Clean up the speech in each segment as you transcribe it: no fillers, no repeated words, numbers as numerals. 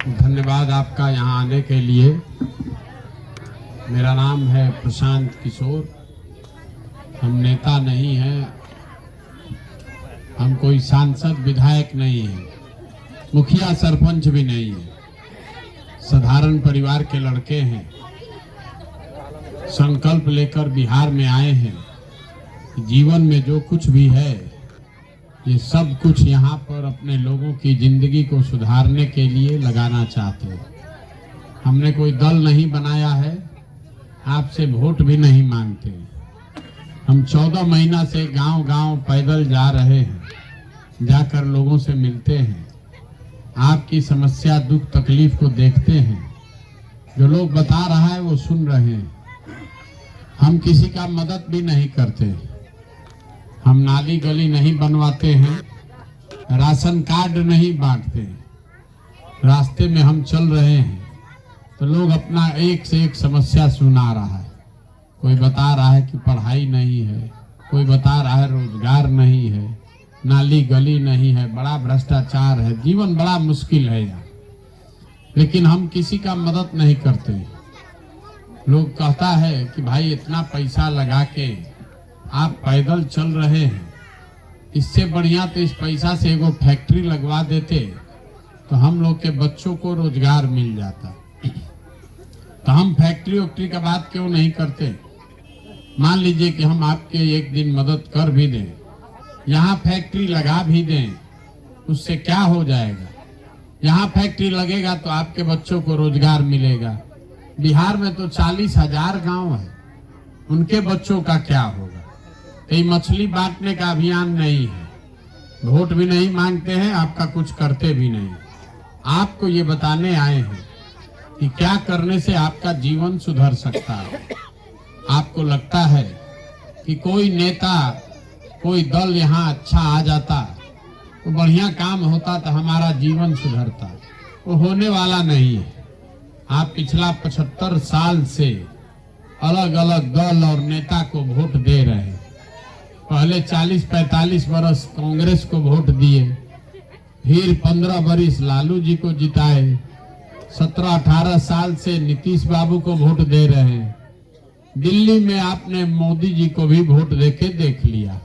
धन्यवाद आपका यहाँ आने के लिए। मेरा नाम है प्रशांत किशोर। हम नेता नहीं हैं, हम कोई सांसद विधायक नहीं है, मुखिया सरपंच भी नहीं है। साधारण परिवार के लड़के हैं। संकल्प लेकर बिहार में आए हैं। जीवन में जो कुछ भी है ये सब कुछ यहाँ पर अपने लोगों की जिंदगी को सुधारने के लिए लगाना चाहते हैं। हमने कोई दल नहीं बनाया है, आपसे वोट भी नहीं मांगते। हम 14 महीना से गांव-गांव पैदल जा रहे हैं, जाकर लोगों से मिलते हैं, आपकी समस्या दुख तकलीफ को देखते हैं। जो लोग बता रहा है वो सुन रहे हैं। हम किसी का मदद भी नहीं करते। हम नाली गली नहीं बनवाते हैं, राशन कार्ड नहीं बांटते। रास्ते में हम चल रहे हैं तो लोग अपना एक से एक समस्या सुना रहा है। कोई बता रहा है कि पढ़ाई नहीं है, कोई बता रहा है रोजगार नहीं है, नाली गली नहीं है, बड़ा भ्रष्टाचार है, जीवन बड़ा मुश्किल है यार। लेकिन हम किसी का मदद नहीं करते। लोग कहता है कि भाई इतना पैसा लगा के आप पैदल चल रहे हैं, इससे बढ़िया तो इस पैसा से एगो फैक्ट्री लगवा देते तो हम लोग के बच्चों को रोजगार मिल जाता। तो हम फैक्ट्री वैक्ट्री का बात क्यों नहीं करते? मान लीजिए कि हम आपके एक दिन मदद कर भी दें, यहाँ फैक्ट्री लगा भी दें, उससे क्या हो जाएगा? यहाँ फैक्ट्री लगेगा तो आपके बच्चों को रोजगार मिलेगा। बिहार में तो 40,000 गांव है, उनके बच्चों का क्या होगा? ये मछली बांटने का अभियान नहीं है, वोट भी नहीं मांगते हैं, आपका कुछ करते भी नहीं। आपको ये बताने आए हैं कि क्या करने से आपका जीवन सुधर सकता है। आपको लगता है कि कोई नेता कोई दल यहाँ अच्छा आ जाता तो बढ़िया काम होता तो हमारा जीवन सुधरता। वो होने वाला नहीं है। आप पिछला 75 साल से अलग अलग दल और नेता को वोट दे रहे हैं। पहले 40-45 बरस कांग्रेस को वोट दिए, फिर 15 बरस लालू जी को जिताए, 17-18 साल से नीतीश बाबू को वोट दे रहे हैं। दिल्ली में आपने मोदी जी को भी वोट देके देख लिया।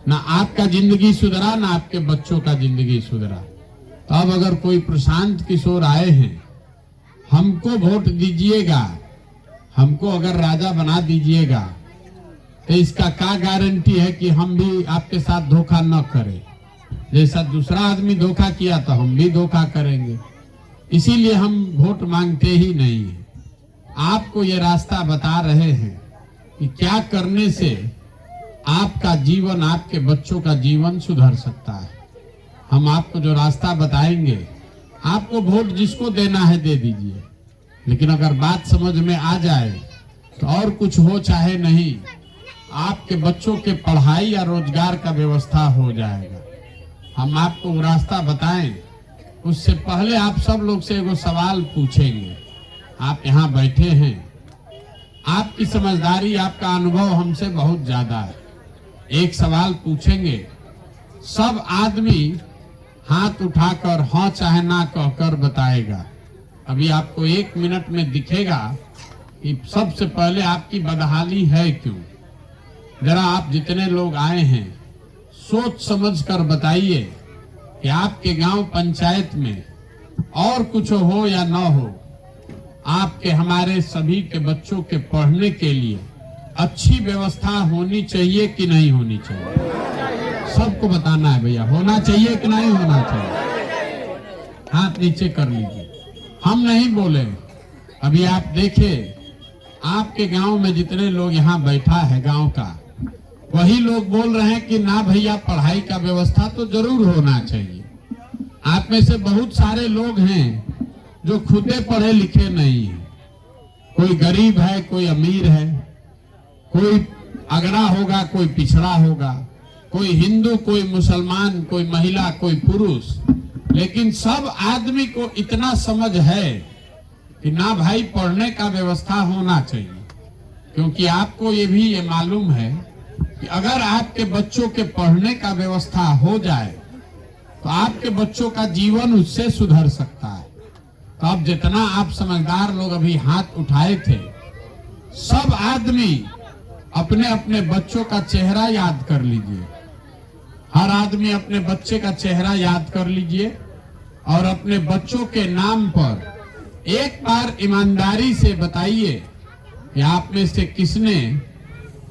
ना आपका जिंदगी सुधरा, ना आपके बच्चों का जिंदगी सुधरा। तो अब अगर कोई प्रशांत किशोर आए हैं, हमको वोट दीजिएगा, हमको अगर राजा बना दीजिएगा तो इसका क्या गारंटी है कि हम भी आपके साथ धोखा न करें? जैसा दूसरा आदमी धोखा किया तो हम भी धोखा करेंगे। इसीलिए हम वोट मांगते ही नहीं है। आपको ये रास्ता बता रहे हैं कि क्या करने से आपका जीवन, आपके बच्चों का जीवन सुधर सकता है। हम आपको जो रास्ता बताएंगे, आपको वोट जिसको देना है दे दीजिए, लेकिन अगर बात समझ में आ जाए तो और कुछ हो चाहे नहीं, आपके बच्चों के पढ़ाई या रोजगार का व्यवस्था हो जाएगा। हम आपको वो रास्ता बताएं, उससे पहले आप सब लोग से एगो सवाल पूछेंगे। आप यहाँ बैठे हैं, आपकी समझदारी, आपका अनुभव हमसे बहुत ज्यादा है। एक सवाल पूछेंगे, सब आदमी हाथ उठाकर हाँ चाहे ना कहकर बताएगा। अभी आपको 1 मिनट में दिखेगा कि सबसे पहले आपकी बदहाली है क्यों। जरा आप जितने लोग आए हैं सोच समझ कर बताइए कि आपके गांव पंचायत में और कुछ हो या न हो, आपके हमारे सभी के बच्चों के पढ़ने के लिए अच्छी व्यवस्था होनी चाहिए कि नहीं होनी चाहिए? सबको बताना है भैया, होना चाहिए कि नहीं होना चाहिए? हाथ नीचे कर लीजिए। हम नहीं बोले। अभी आप देखिए, आपके गांव में जितने लोग यहाँ बैठा है गांव का, वही लोग बोल रहे हैं कि ना भैया पढ़ाई का व्यवस्था तो जरूर होना चाहिए। आप में से बहुत सारे लोग हैं जो खुदे पढ़े लिखे नहीं हैं। कोई गरीब है, कोई अमीर है, कोई अगड़ा होगा, कोई पिछड़ा होगा, कोई हिंदू, कोई मुसलमान, कोई महिला, कोई पुरुष, लेकिन सब आदमी को इतना समझ है कि ना भाई पढ़ने का व्यवस्था होना चाहिए। क्योंकि आपको ये भी ये मालूम है कि अगर आपके बच्चों के पढ़ने का व्यवस्था हो जाए तो आपके बच्चों का जीवन उससे सुधर सकता है। तो अब जितना आप समझदार लोग अभी हाथ उठाए थे, सब आदमी अपने अपने बच्चों का चेहरा याद कर लीजिए। हर आदमी अपने बच्चे का चेहरा याद कर लीजिए और अपने बच्चों के नाम पर एक बार ईमानदारी से बताइए कि आप में से किसने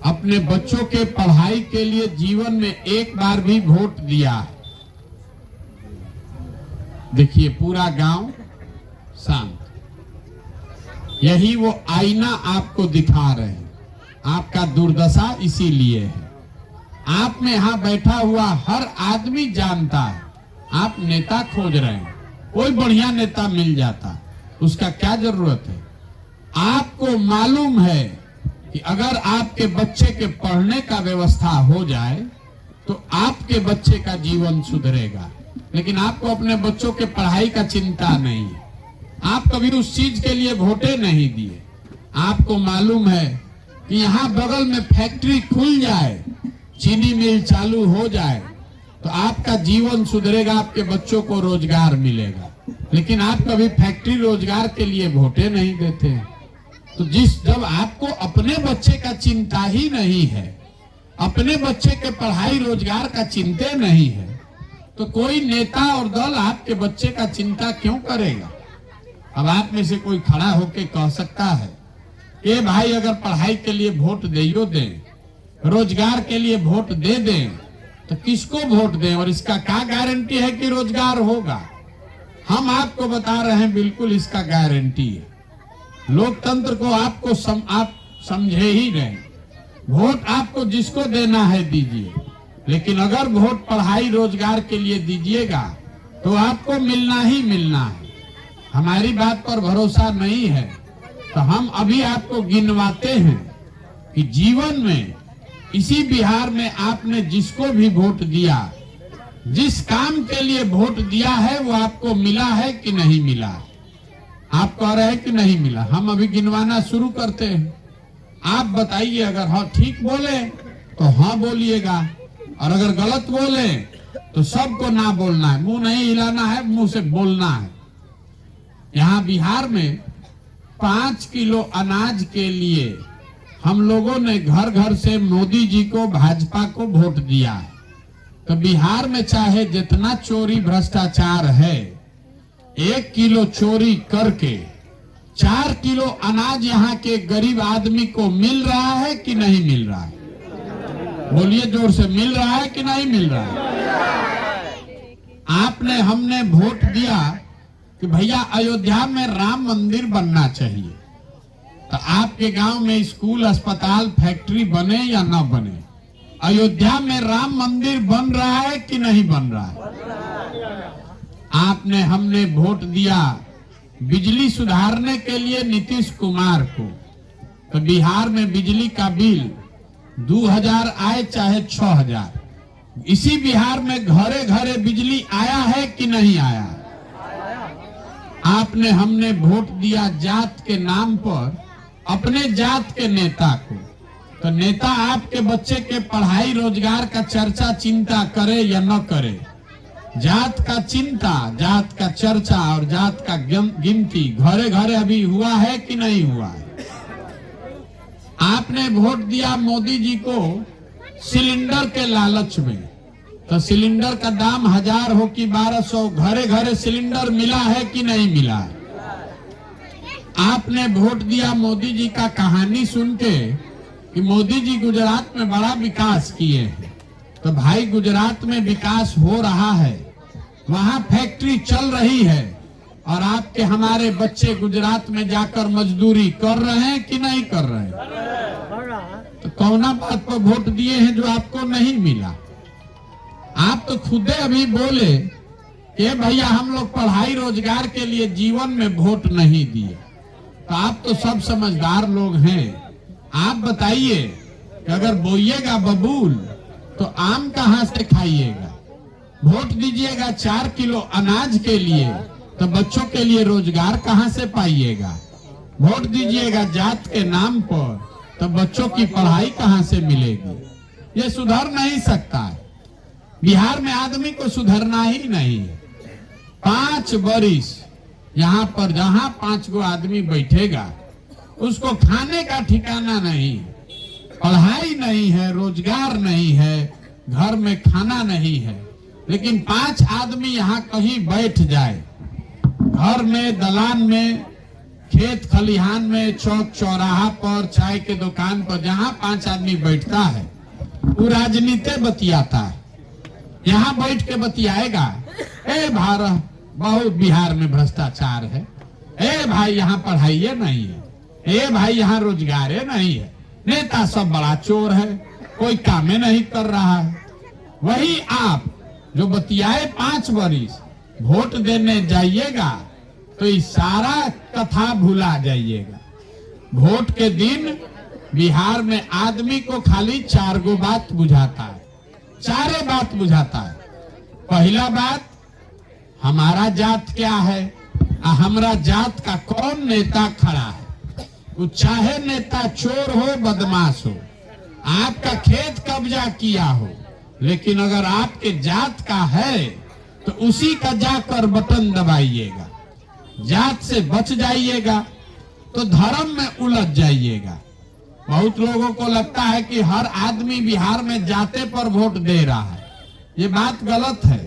अपने बच्चों के पढ़ाई के लिए जीवन में एक बार भी वोट दिया है। देखिए पूरा गांव शांत, यही वो आईना आपको दिखा रहे हैं। आपका दुर्दशा इसीलिए है। आप में यहां बैठा हुआ हर आदमी जानता है आप नेता खोज रहे हैं, कोई बढ़िया नेता मिल जाता, उसका क्या जरूरत है। आपको मालूम है कि अगर आपके बच्चे के पढ़ने का व्यवस्था हो जाए तो आपके बच्चे का जीवन सुधरेगा, लेकिन आपको अपने बच्चों के पढ़ाई का चिंता नहीं है। आप कभी उस चीज के लिए वोटे नहीं दिए। आपको मालूम है कि यहाँ बगल में फैक्ट्री खुल जाए, चीनी मिल चालू हो जाए तो आपका जीवन सुधरेगा, आपके बच्चों को रोजगार मिलेगा, लेकिन आप कभी फैक्ट्री रोजगार के लिए वोटे नहीं देते हैं। तो जब आपको अपने बच्चे का चिंता ही नहीं है, अपने बच्चे के पढ़ाई रोजगार का चिंता नहीं है, तो कोई नेता और दल आपके बच्चे का चिंता क्यों करेगा। अब आप में से कोई खड़ा होके कह सकता है कि भाई अगर पढ़ाई के लिए वोट दियो दें, रोजगार के लिए वोट दे दें, तो किसको वोट दें और इसका क्या गारंटी है कि रोजगार होगा। हम आपको बता रहे हैं बिल्कुल इसका गारंटी है। लोकतंत्र को आपको आप समझे ही रहे। वोट आपको जिसको देना है दीजिए, लेकिन अगर वोट पढ़ाई रोजगार के लिए दीजिएगा तो आपको मिलना ही मिलना है। हमारी बात पर भरोसा नहीं है तो हम अभी आपको गिनवाते हैं कि जीवन में इसी बिहार में आपने जिसको भी वोट दिया, जिस काम के लिए वोट दिया है वो आपको मिला है कि नहीं मिला। आप कह रहे हैं कि नहीं मिला, हम अभी गिनवाना शुरू करते हैं। आप बताइए, अगर हाँ ठीक बोले तो हाँ बोलिएगा, और अगर गलत बोले तो सबको ना बोलना है, मुंह नहीं हिलाना है, मुंह से बोलना है। यहाँ बिहार में 5 किलो अनाज के लिए हम लोगों ने घर घर से मोदी जी को, भाजपा को वोट दिया है। तो बिहार में चाहे जितना चोरी भ्रष्टाचार है, 1 किलो चोरी करके 4 किलो अनाज यहाँ के गरीब आदमी को मिल रहा है कि नहीं मिल रहा है। बोलिए जोर से, मिल रहा है कि नहीं मिल रहा है। आपने हमने वोट दिया कि भैया अयोध्या में राम मंदिर बनना चाहिए, तो आपके गांव में स्कूल, अस्पताल, फैक्ट्री बने या ना बने, अयोध्या में राम मंदिर बन रहा है कि नहीं बन रहा है। आपने हमने वोट दिया बिजली सुधारने के लिए नीतीश कुमार को, तो बिहार में बिजली का बिल 2000 आए चाहे 6000, इसी बिहार में घरे घरे बिजली आया है कि नहीं आया। आपने हमने वोट दिया जात के नाम पर अपने जात के नेता को, तो नेता आपके बच्चे के पढ़ाई रोजगार का चर्चा चिंता करे या न करे, जात का चिंता, जात का चर्चा और जात का गिनती घरे घरे अभी हुआ है कि नहीं हुआ है। आपने वोट दिया मोदी जी को सिलेंडर के लालच में, तो सिलेंडर का दाम 1000 हो कि 1200, घरे घरे सिलेंडर मिला है कि नहीं मिला है। आपने वोट दिया मोदी जी का कहानी सुन के कि मोदी जी गुजरात में बड़ा विकास किए हैं, तो भाई गुजरात में विकास हो रहा है, वहां फैक्ट्री चल रही है, और आपके हमारे बच्चे गुजरात में जाकर मजदूरी कर रहे हैं कि नहीं कर रहे हैं। तो कौना बात पर वोट दिए हैं जो आपको नहीं मिला। आप तो खुदे अभी बोले कि भैया हम लोग पढ़ाई रोजगार के लिए जीवन में वोट नहीं दिए, तो आप तो सब समझदार लोग हैं। आप बताइए कि अगर बोइएगा बबूल तो आम कहां से खाइएगा। वोट दीजिएगा 4 किलो अनाज के लिए, तो बच्चों के लिए रोजगार कहां से पाइएगा। वोट दीजिएगा जात के नाम पर, तो बच्चों की पढ़ाई कहां से मिलेगी। ये सुधर नहीं सकता है। बिहार में आदमी को सुधरना ही नहीं है। 5 बरिस यहाँ पर जहाँ 5 गो आदमी बैठेगा उसको खाने का ठिकाना नहीं, पढ़ाई नहीं है, रोजगार नहीं है, घर में खाना नहीं है, लेकिन 5 आदमी यहाँ कहीं बैठ जाए, घर में, दलान में, खेत खलिहान में, चौक चौराहा पर, चाय के दुकान पर, जहाँ 5 आदमी बैठता है वो राजनीति बतियाता है। यहाँ बैठ के बतियाएगा, ए भारत बहुत बिहार में भ्रष्टाचार है, ए भाई यहाँ पढ़ाई नहीं है, ए भाई यहाँ रोजगार नहीं है, नेता सब बड़ा चोर है, कोई काम नहीं कर रहा है। वही आप जो बतियाए 5 वरिस वोट देने जाइएगा तो इस सारा कथा भुला जाइएगा। वोट के दिन बिहार में आदमी को खाली 4 गो बात बुझाता है, 4 बात बुझाता है। पहला बात, हमारा जात क्या है, हमारा जात का कौन नेता खड़ा है। वो चाहे नेता चोर हो, बदमाश हो, आपका खेत कब्जा किया हो, लेकिन अगर आपके जात का है तो उसी का जाकर बटन दबाइएगा। जात से बच जाइएगा तो धर्म में उलझ जाइएगा। बहुत लोगों को लगता है कि हर आदमी बिहार में जाते पर वोट दे रहा है, ये बात गलत है।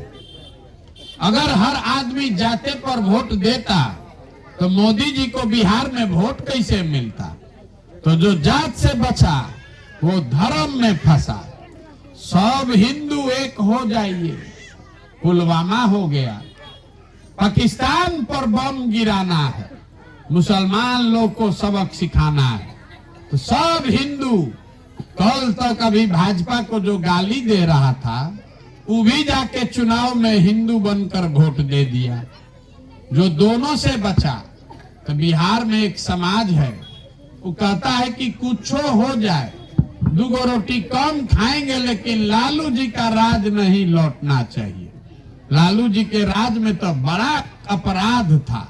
अगर हर आदमी जाते पर वोट देता तो मोदी जी को बिहार में वोट कैसे मिलता। तो जो जात से बचा वो धर्म में फंसा। सब हिंदू एक हो जाइए। पुलवामा हो गया, पाकिस्तान पर बम गिराना है, मुसलमान लोग को सबक सिखाना है, तो सब हिंदू, कल तक अभी भाजपा को जो गाली दे रहा था वो भी जाके चुनाव में हिंदू बनकर वोट दे दिया। जो दोनों से बचा, तो बिहार में एक समाज है वो कहता है कि कुछ हो जाए, 2 रोटी कम खाएंगे, लेकिन लालू जी का राज नहीं लौटना चाहिए। लालू जी के राज में तो बड़ा अपराध था,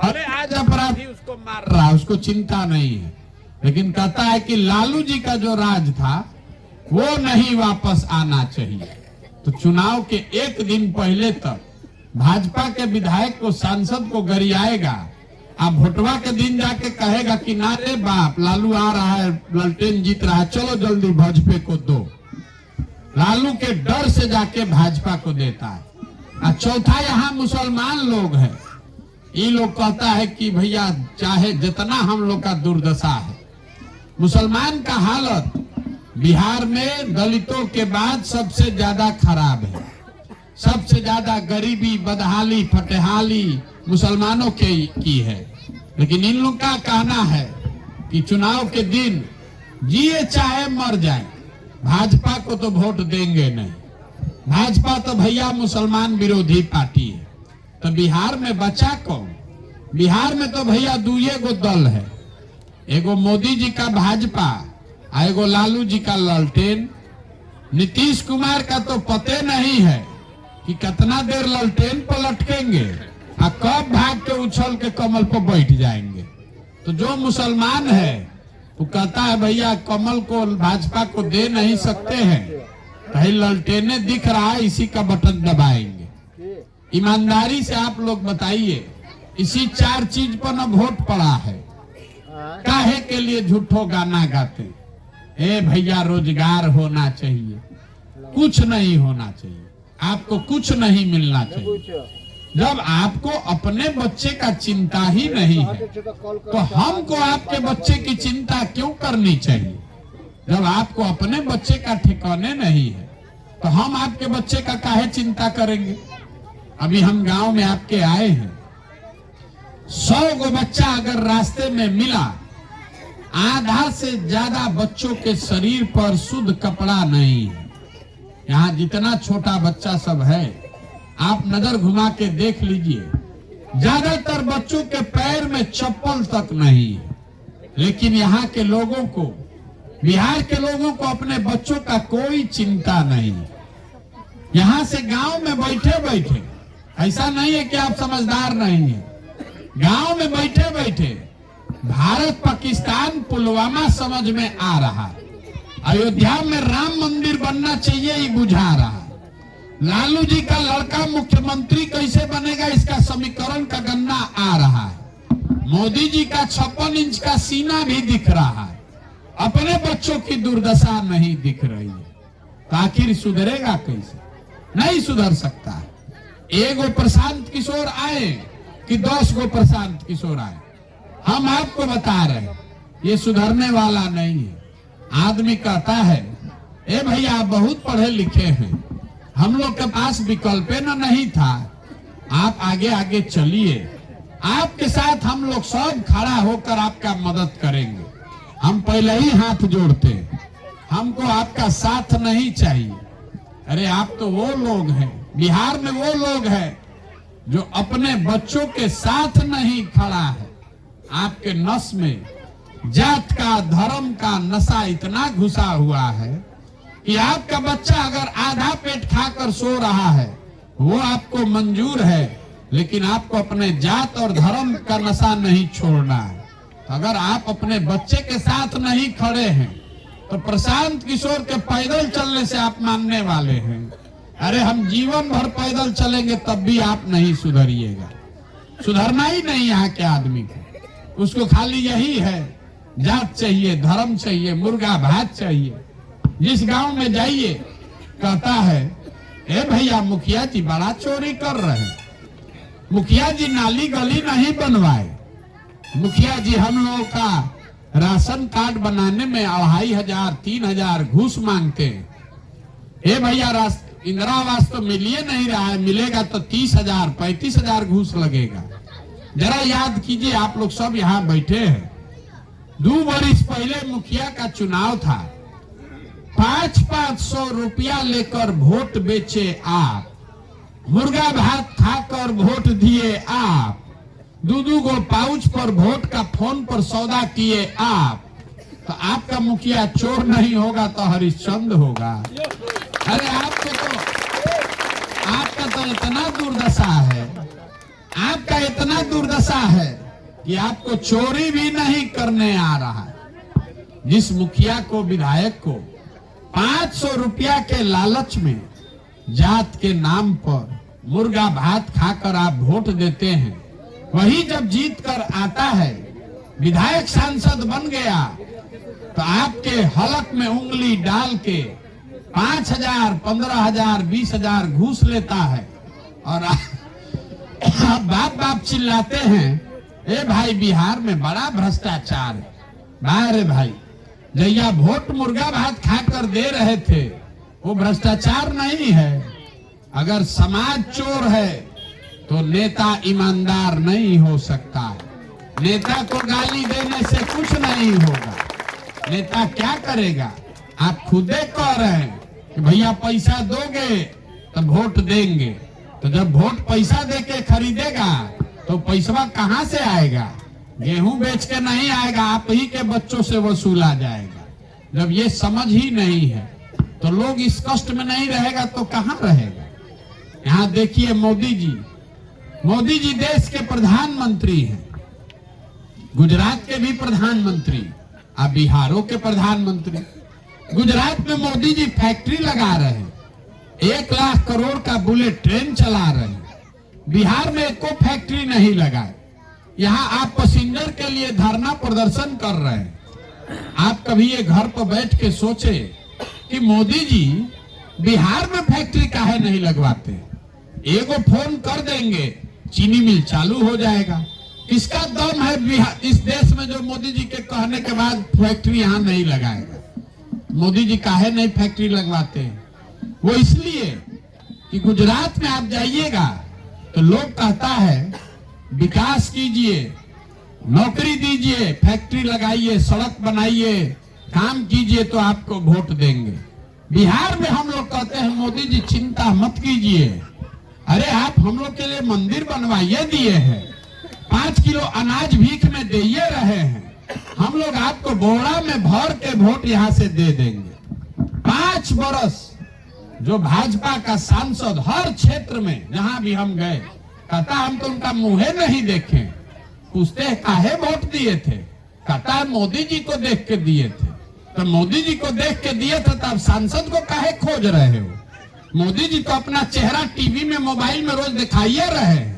अरे आज अपराधी उसको मार रहा, उसको चिंता नहीं है, लेकिन कहता है कि लालू जी का जो राज था वो नहीं वापस आना चाहिए। तो चुनाव के 1 दिन पहले तक भाजपा के विधायक को, सांसद को गरियाएगा, आप भोटवा के दिन जाके कहेगा कि ना रे बाप, लालू आ रहा है, ललटेन जीत रहा है, चलो जल्दी भाजपा को दो। लालू के डर से जाके भाजपा को देता है। और चौथा, यहाँ मुसलमान लोग हैं, ये लोग कहता है कि भैया चाहे जितना हम लोग का दुर्दशा है, मुसलमान का हालत बिहार में दलितों के बाद सबसे ज्यादा खराब है। सबसे ज्यादा गरीबी, बदहाली, फटेहाली मुसलमानों की है। लेकिन इन लोग का कहना है कि चुनाव के दिन जिए चाहे मर जाए, भाजपा को तो वोट देंगे नहीं। भाजपा तो भैया मुसलमान विरोधी पार्टी है। तो बिहार में बचा कौन? बिहार में तो भैया 2 गो दल है, एगो मोदी जी का भाजपा, एगो लालू जी का ललटेन। नीतीश कुमार का तो पते नहीं है कि कितना देर ललटेन पर लटकेंगे और कब भाग के उछल के कमल पर बैठ जाएंगे। तो जो मुसलमान है वो कहता है भैया कमल को, भाजपा को दे नहीं सकते हैं, कहीं ललटेने दिख रहा है, इसी का बटन दबाएंगे। ईमानदारी से आप लोग बताइए, इसी 4 चीज पर न वोट पड़ा है। काहे के लिए झूठो गाना गाते, ए भैया रोजगार होना चाहिए, कुछ नहीं होना चाहिए, आपको कुछ नहीं मिलना चाहिए। जब आपको अपने बच्चे का चिंता ही नहीं है तो हमको आपके बच्चे की चिंता क्यों करनी चाहिए? जब आपको अपने बच्चे का ठिकाने नहीं है तो हम आपके बच्चे का काहे चिंता करेंगे? अभी हम गांव में आपके आए हैं, 100 गो बच्चा अगर रास्ते में मिला, आधा से ज्यादा बच्चों के शरीर पर शुद्ध कपड़ा नहीं है। यहाँ जितना छोटा बच्चा सब है, आप नजर घुमा के देख लीजिए, ज्यादातर बच्चों के पैर में चप्पल तक नहीं है। लेकिन यहाँ के लोगों को, बिहार के लोगों को अपने बच्चों का कोई चिंता नहीं। यहाँ से गांव में बैठे बैठे, ऐसा नहीं है कि आप समझदार नहीं है, गांव में बैठे बैठे भारत पाकिस्तान पुलवामा समझ में आ रहा है। अयोध्या में राम मंदिर बनना चाहिए ये बुझा रहा है। लालू जी का लड़का मुख्यमंत्री कैसे बनेगा इसका समीकरण का गन्ना आ रहा है। मोदी जी का 56 इंच का सीना भी दिख रहा है, अपने बच्चों की दुर्दशा नहीं दिख रही है। तो आखिर सुधरेगा कैसे? नहीं सुधर सकता है। एगो प्रशांत किशोर आए कि 10 गो प्रशांत किशोर आए, हम आपको बता रहे हैं ये सुधरने वाला नहीं है। आदमी कहता है ए भैया आप बहुत पढ़े लिखे हैं, हम लोग के पास विकल्प न नहीं था, आप आगे आगे चलिए, आपके साथ हम लोग सब खड़ा होकर आपका मदद करेंगे। हम पहले ही हाथ जोड़ते हैं, हमको आपका साथ नहीं चाहिए। अरे आप तो वो लोग हैं, बिहार में वो लोग हैं जो अपने बच्चों के साथ नहीं खड़ा है। आपके नस में जात का धर्म का नशा इतना घुसा हुआ है कि आपका बच्चा अगर आधा पेट खाकर सो रहा है वो आपको मंजूर है, लेकिन आपको अपने जात और धर्म का नशा नहीं छोड़ना है। अगर आप अपने बच्चे के साथ नहीं खड़े हैं तो प्रशांत किशोर के पैदल चलने से आप मानने वाले हैं। अरे हम जीवन भर पैदल चलेंगे तब भी आप नहीं सुधरिएगा। सुधरना ही नहीं यहाँ के आदमी को, उसको खाली यही है, जात चाहिए, धर्म चाहिए, मुर्गा भात चाहिए। जिस गांव में जाइए कहता है ए भैया मुखिया जी बड़ा चोरी कर रहे हैं, मुखिया जी नाली गली नहीं बनवाए, मुखिया जी हम लोगों का राशन कार्ड बनाने में 2500 3000 घूस मांगते हैं। ए भैया इंदिरा आवास तो मिलिए नहीं रहा है, मिलेगा तो 30,000 35,000 घूस लगेगा। जरा याद कीजिए, आप लोग सब यहाँ बैठे हैं, 2 वर्ष पहले मुखिया का चुनाव था, 500 रुपया लेकर वोट बेचे आप, मुर्गा भात खाकर वोट दिए आप, 2 गो पाउच पर वोट का फोन पर सौदा किए आप। तो आपका मुखिया चोर नहीं होगा तो हरिश्चंद्र होगा। अरे आपका तो इतना दुर्दशा है, आपका इतना दुर्दशा है कि आपको चोरी भी नहीं करने आ रहा है। जिस मुखिया को, विधायक को 500 रुपया के लालच में जात के नाम पर मुर्गा भात खाकर आप वोट देते हैं, वही जब जीत कर आता है, विधायक सांसद बन गया, तो आपके हलक में उंगली डाल के 5,000 15,000 20,000 घूस लेता है। और आप बाप चिल्लाते हैं ए भाई बिहार में बड़ा भ्रष्टाचार है। बारे भाई, जैया वोट मुर्गा भात खाकर दे रहे थे वो भ्रष्टाचार नहीं है। अगर समाज चोर है तो नेता ईमानदार नहीं हो सकता। नेता को गाली देने से कुछ नहीं होगा। नेता क्या करेगा? आप खुदे कह रहे हैं कि भैया पैसा दोगे तो वोट देंगे, तो जब वोट पैसा देके खरीदेगा तो पैसा कहां से आएगा? गेहूं बेच के नहीं आएगा, आप ही के बच्चों से वसूला जाएगा। जब ये समझ ही नहीं है तो लोग इस कष्ट में नहीं रहेगा तो कहां रहेगा? यहाँ देखिए मोदी जी देश के प्रधानमंत्री हैं, गुजरात के भी प्रधानमंत्री, अब बिहारों के प्रधानमंत्री। गुजरात में मोदी जी फैक्ट्री लगा रहे हैं, 1 लाख करोड़ का बुलेट ट्रेन चला रहे हैं। बिहार में एको फैक्ट्री नहीं लगाए। यहाँ आप पैसेंजर के लिए धरना प्रदर्शन कर रहे हैं। आप कभी ये घर पर बैठ के सोचे कि मोदी जी बिहार में फैक्ट्री काहे नहीं लगवाते? एगो फोन कर देंगे, चीनी मिल चालू हो जाएगा। किसका दम है बिहार इस देश में जो मोदी जी के कहने के बाद फैक्ट्री यहाँ नहीं लगाएगा? मोदी जी काहे नहीं फैक्ट्री लगवाते हैं? वो इसलिए कि गुजरात में आप जाइएगा तो लोग कहता है विकास कीजिए, नौकरी दीजिए, फैक्ट्री लगाइए, सड़क बनाइए, काम कीजिए तो आपको वोट देंगे। बिहार में हम लोग कहते हैं मोदी जी चिंता मत कीजिए, अरे आप हम लोग के लिए मंदिर बनवाइए दिए हैं, 5 किलो अनाज भीख में दिए रहे हैं, हम लोग आपको बोरा में भर के वोट यहाँ से दे देंगे। 5 बरस जो भाजपा का सांसद हर क्षेत्र में जहां भी हम गए कहता हम तो उनका मुंह नहीं देखे। पूछते हैं काहे वोट दिए थे? कहता है मोदी जी को देख के दिए थे। तो मोदी जी को देख के दिए थे तब सांसद को काहे खोज रहे हो? मोदी जी तो अपना चेहरा टीवी में मोबाइल में रोज दिखाइए रहे हैं।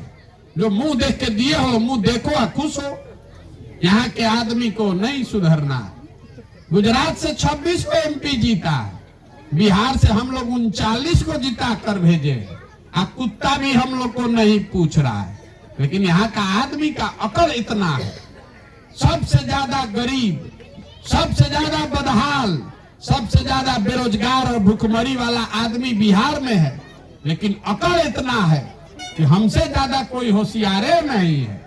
जो मुंह देख के दिए हो मुंह देखो और खुश हो। यहाँ के आदमी को नहीं सुधरना। गुजरात से 26 को एमपी जीता, बिहार से हम लोग 39 को जिता कर भेजे। अब कुत्ता भी हम लोग को नहीं पूछ रहा है, लेकिन यहाँ का आदमी का अकड़ इतना है। सबसे ज्यादा गरीब, सबसे ज्यादा बदहाल, सबसे ज्यादा बेरोजगार और भूखमरी वाला आदमी बिहार में है, लेकिन अकड़ इतना है कि हमसे ज्यादा कोई होशियार नहीं है।